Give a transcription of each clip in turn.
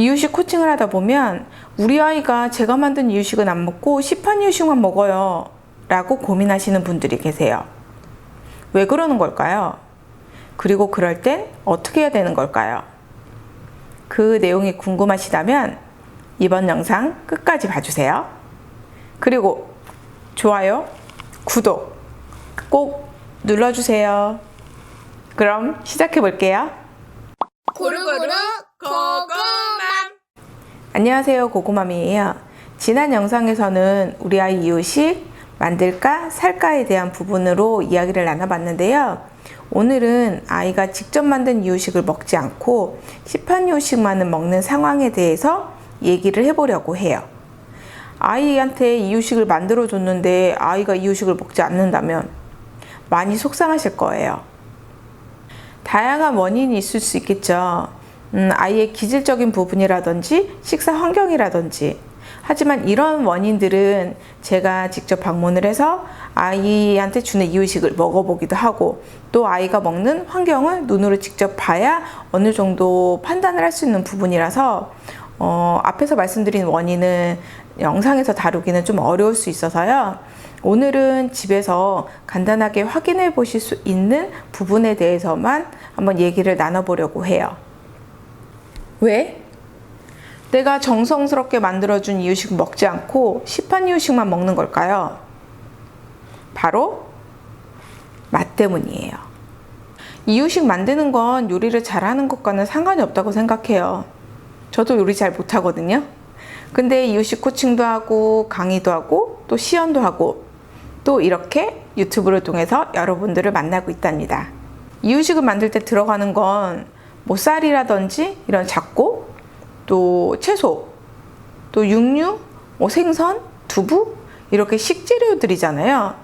이유식 코칭을 하다 보면 우리 아이가 제가 만든 이유식은 안 먹고 시판 이유식만 먹어요 라고 고민하시는 분들이 계세요. 왜 그러는 걸까요? 그리고 그럴 땐 어떻게 해야 되는 걸까요? 그 내용이 궁금하시다면 이번 영상 끝까지 봐주세요. 그리고 좋아요, 구독 꼭 눌러주세요. 그럼 시작해 볼게요. 고루고루 고구맘. 안녕하세요, 고구맘이에요. 지난 영상에서는 우리 아이 이유식 만들까 살까에 대한 부분으로 이야기를 나눠봤는데요. 오늘은 아이가 직접 만든 이유식을 먹지 않고 시판 이유식만을 먹는 상황에 대해서 얘기를 해보려고 해요. 아이한테 이유식을 만들어 줬는데 아이가 이유식을 먹지 않는다면 많이 속상하실 거예요. 다양한 원인이 있을 수 있겠죠. 아이의 기질적인 부분이라든지 식사 환경이라든지. 하지만 이런 원인들은 제가 직접 방문을 해서 아이한테 주는 이유식을 먹어보기도 하고 또 아이가 먹는 환경을 눈으로 직접 봐야 어느 정도 판단을 할 수 있는 부분이라서 앞에서 말씀드린 원인은 영상에서 다루기는 좀 어려울 수 있어서요. 오늘은 집에서 간단하게 확인해 보실 수 있는 부분에 대해서만 한번 얘기를 나눠보려고 해요. 왜? 내가 정성스럽게 만들어준 이유식 먹지 않고 시판 이유식만 먹는 걸까요? 바로 맛 때문이에요. 이유식 만드는 건 요리를 잘하는 것과는 상관이 없다고 생각해요. 저도 요리 잘 못하거든요. 근데 이유식 코칭도 하고 강의도 하고 또 시연도 하고 또 이렇게 유튜브를 통해서 여러분들을 만나고 있답니다. 이유식을 만들 때 들어가는 건 뭐 쌀이라든지 이런 잡곡, 또 채소, 또 육류, 뭐 생선, 두부 이렇게 식재료들이잖아요.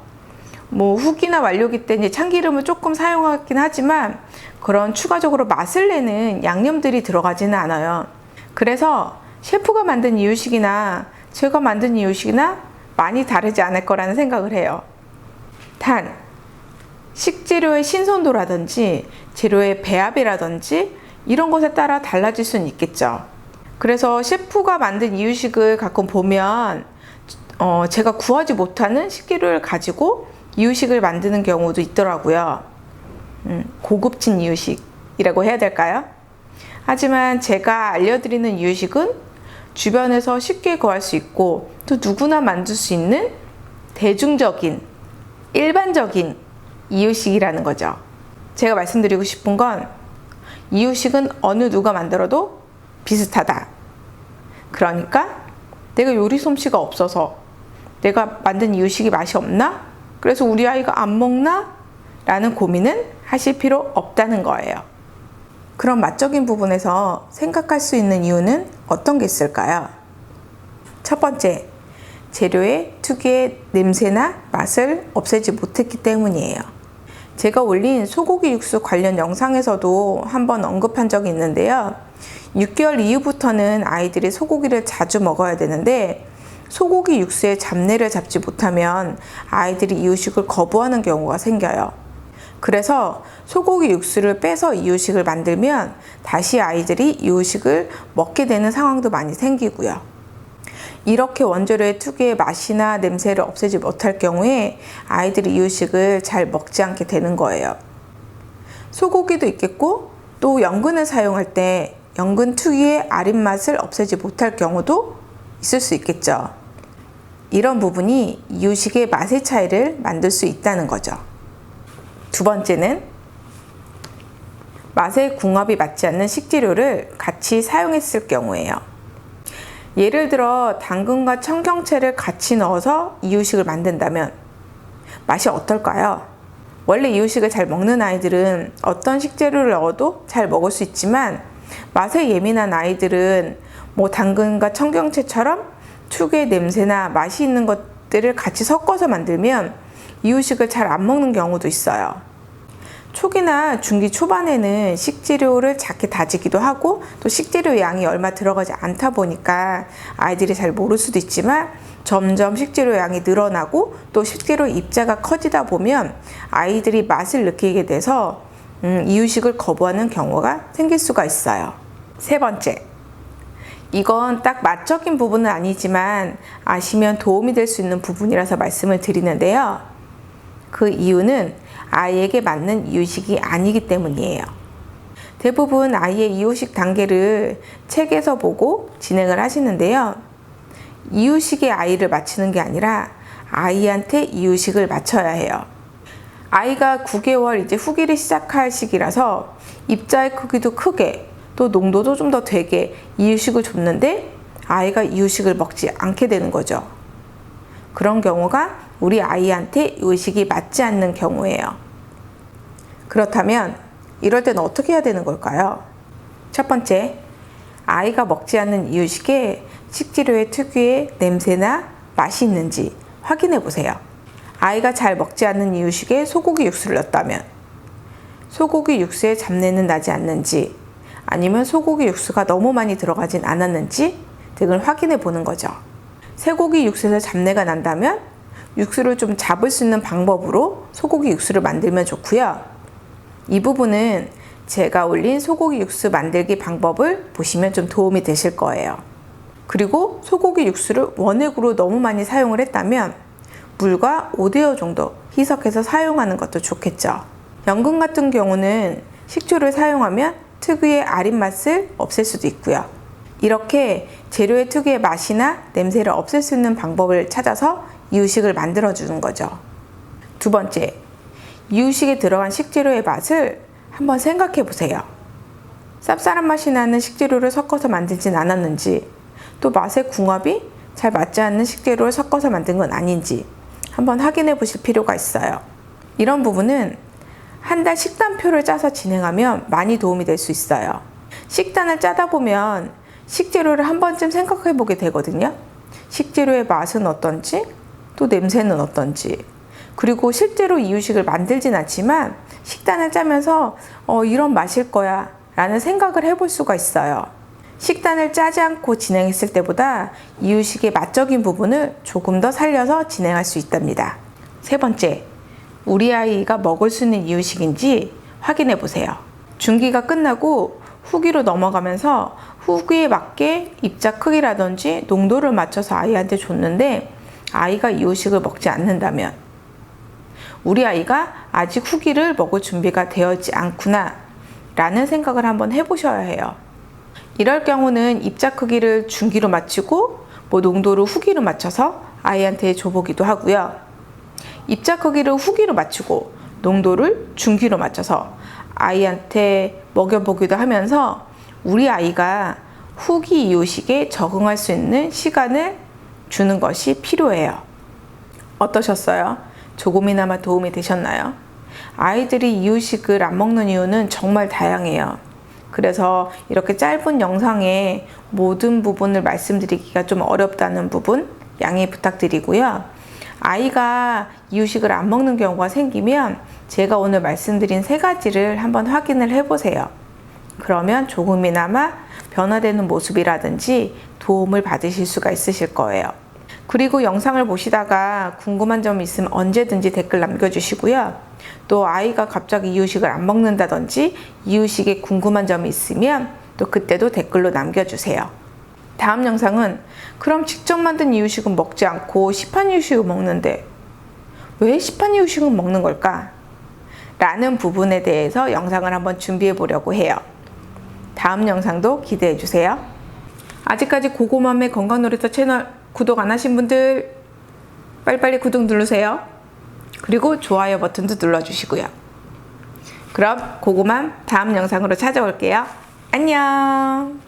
뭐 후기나 완료기 때 이제 참기름을 조금 사용하긴 하지만 그런 추가적으로 맛을 내는 양념들이 들어가지는 않아요. 그래서 셰프가 만든 이유식이나 제가 만든 이유식이나 많이 다르지 않을 거라는 생각을 해요. 단, 식재료의 신선도라든지 재료의 배합이라든지 이런 것에 따라 달라질 수는 있겠죠. 그래서 셰프가 만든 이유식을 가끔 보면 제가 구하지 못하는 식재료를 가지고 이유식을 만드는 경우도 있더라고요. 고급진 이유식이라고 해야 될까요? 하지만 제가 알려드리는 이유식은 주변에서 쉽게 구할 수 있고 또 누구나 만들 수 있는 대중적인, 일반적인 이유식이라는 거죠. 제가 말씀드리고 싶은 건 이유식은 어느 누가 만들어도 비슷하다. 그러니까 내가 요리 솜씨가 없어서 내가 만든 이유식이 맛이 없나? 그래서 우리 아이가 안 먹나? 라는 고민은 하실 필요 없다는 거예요. 그런 맛적인 부분에서 생각할 수 있는 이유는 어떤 게 있을까요? 첫 번째, 재료의 특유의 냄새나 맛을 없애지 못했기 때문이에요. 제가 올린 소고기 육수 관련 영상에서도 한번 언급한 적이 있는데요. 6개월 이후부터는 아이들이 소고기를 자주 먹어야 되는데 소고기 육수의 잡내를 잡지 못하면 아이들이 이유식을 거부하는 경우가 생겨요. 그래서 소고기 육수를 빼서 이유식을 만들면 다시 아이들이 이유식을 먹게 되는 상황도 많이 생기고요. 이렇게 원재료의 특유의 맛이나 냄새를 없애지 못할 경우에 아이들이 이유식을 잘 먹지 않게 되는 거예요. 소고기도 있겠고 또 연근을 사용할 때 연근 특유의 아린 맛을 없애지 못할 경우도 있을 수 있겠죠. 이런 부분이 이유식의 맛의 차이를 만들 수 있다는 거죠. 두 번째는 맛의 궁합이 맞지 않는 식재료를 같이 사용했을 경우예요. 예를 들어 당근과 청경채를 같이 넣어서 이유식을 만든다면 맛이 어떨까요? 원래 이유식을 잘 먹는 아이들은 어떤 식재료를 넣어도 잘 먹을 수 있지만 맛에 예민한 아이들은 뭐 당근과 청경채처럼 특유의 냄새나 맛이 있는 것들을 같이 섞어서 만들면 이유식을 잘 안 먹는 경우도 있어요. 초기나 중기 초반에는 식재료를 작게 다지기도 하고 또 식재료 양이 얼마 들어가지 않다 보니까 아이들이 잘 모를 수도 있지만 점점 식재료 양이 늘어나고 또 식재료 입자가 커지다 보면 아이들이 맛을 느끼게 돼서 이유식을 거부하는 경우가 생길 수가 있어요. 세 번째, 이건 딱 맛적인 부분은 아니지만 아시면 도움이 될 수 있는 부분이라서 말씀을 드리는데요. 그 이유는 아이에게 맞는 이유식이 아니기 때문이에요. 대부분 아이의 이유식 단계를 책에서 보고 진행을 하시는데요. 이유식에 아이를 맞추는 게 아니라 아이한테 이유식을 맞춰야 해요. 아이가 9개월 이제 후기를 시작할 시기라서 입자의 크기도 크게 또 농도도 좀 더 되게 이유식을 줬는데 아이가 이유식을 먹지 않게 되는 거죠. 그런 경우가 우리 아이한테 이유식이 맞지 않는 경우예요. 그렇다면 이럴 때는 어떻게 해야 되는 걸까요? 첫 번째, 아이가 먹지 않는 이유식에 식재료의 특유의 냄새나 맛이 있는지 확인해 보세요. 아이가 잘 먹지 않는 이유식에 소고기 육수를 넣었다면 소고기 육수에 잡내는 나지 않는지 아니면 소고기 육수가 너무 많이 들어가진 않았는지 등을 확인해 보는 거죠. 쇠고기 육수에서 잡내가 난다면 육수를 좀 잡을 수 있는 방법으로 소고기 육수를 만들면 좋고요. 이 부분은 제가 올린 소고기 육수 만들기 방법을 보시면 좀 도움이 되실 거예요. 그리고 소고기 육수를 원액으로 너무 많이 사용을 했다면 물과 5대5 정도 희석해서 사용하는 것도 좋겠죠. 연근 같은 경우는 식초를 사용하면 특유의 아린 맛을 없앨 수도 있고요. 이렇게 재료의 특유의 맛이나 냄새를 없앨 수 있는 방법을 찾아서 이유식을 만들어 주는 거죠. 두 번째, 이유식에 들어간 식재료의 맛을 한번 생각해 보세요. 쌉쌀한 맛이 나는 식재료를 섞어서 만들진 않았는지, 또 맛의 궁합이 잘 맞지 않는 식재료를 섞어서 만든 건 아닌지 한번 확인해 보실 필요가 있어요. 이런 부분은 한 달 식단표를 짜서 진행하면 많이 도움이 될 수 있어요. 식단을 짜다 보면 식재료를 한 번쯤 생각해 보게 되거든요. 식재료의 맛은 어떤지, 또 냄새는 어떤지, 그리고 실제로 이유식을 만들진 않지만 식단을 짜면서 이런 맛일 거야 라는 생각을 해볼 수가 있어요. 식단을 짜지 않고 진행했을 때보다 이유식의 맛적인 부분을 조금 더 살려서 진행할 수 있답니다. 세 번째, 우리 아이가 먹을 수 있는 이유식인지 확인해 보세요. 중기가 끝나고 후기로 넘어가면서 후기에 맞게 입자 크기라든지 농도를 맞춰서 아이한테 줬는데 아이가 이유식을 먹지 않는다면 우리 아이가 아직 후기를 먹을 준비가 되어 있지 않구나 라는 생각을 한번 해보셔야 해요. 이럴 경우는 입자 크기를 중기로 맞추고 농도를 후기로 맞춰서 아이한테 줘보기도 하고요. 입자 크기를 후기로 맞추고 농도를 중기로 맞춰서 아이한테 먹여보기도 하면서 우리 아이가 후기 이유식에 적응할 수 있는 시간을 주는 것이 필요해요. 어떠셨어요? 조금이나마 도움이 되셨나요? 아이들이 이유식을 안 먹는 이유는 정말 다양해요. 그래서 이렇게 짧은 영상에 모든 부분을 말씀드리기가 좀 어렵다는 부분 양해 부탁드리고요. 아이가 이유식을 안 먹는 경우가 생기면 제가 오늘 말씀드린 세 가지를 한번 확인을 해보세요. 그러면 조금이나마 변화되는 모습이라든지 도움을 받으실 수가 있으실 거예요. 그리고 영상을 보시다가 궁금한 점이 있으면 언제든지 댓글 남겨주시고요. 또 아이가 갑자기 이유식을 안 먹는다든지 이유식에 궁금한 점이 있으면 또 그때도 댓글로 남겨주세요. 다음 영상은 그럼 직접 만든 이유식은 먹지 않고 시판 이유식을 먹는데 왜 시판 이유식은 먹는 걸까? 라는 부분에 대해서 영상을 한번 준비해 보려고 해요. 다음 영상도 기대해 주세요. 아직까지 고고맘의 건강놀이터 채널 구독 안 하신 분들 빨리빨리 구독 누르세요. 그리고 좋아요 버튼도 눌러주시고요. 그럼 고고맘 다음 영상으로 찾아올게요. 안녕.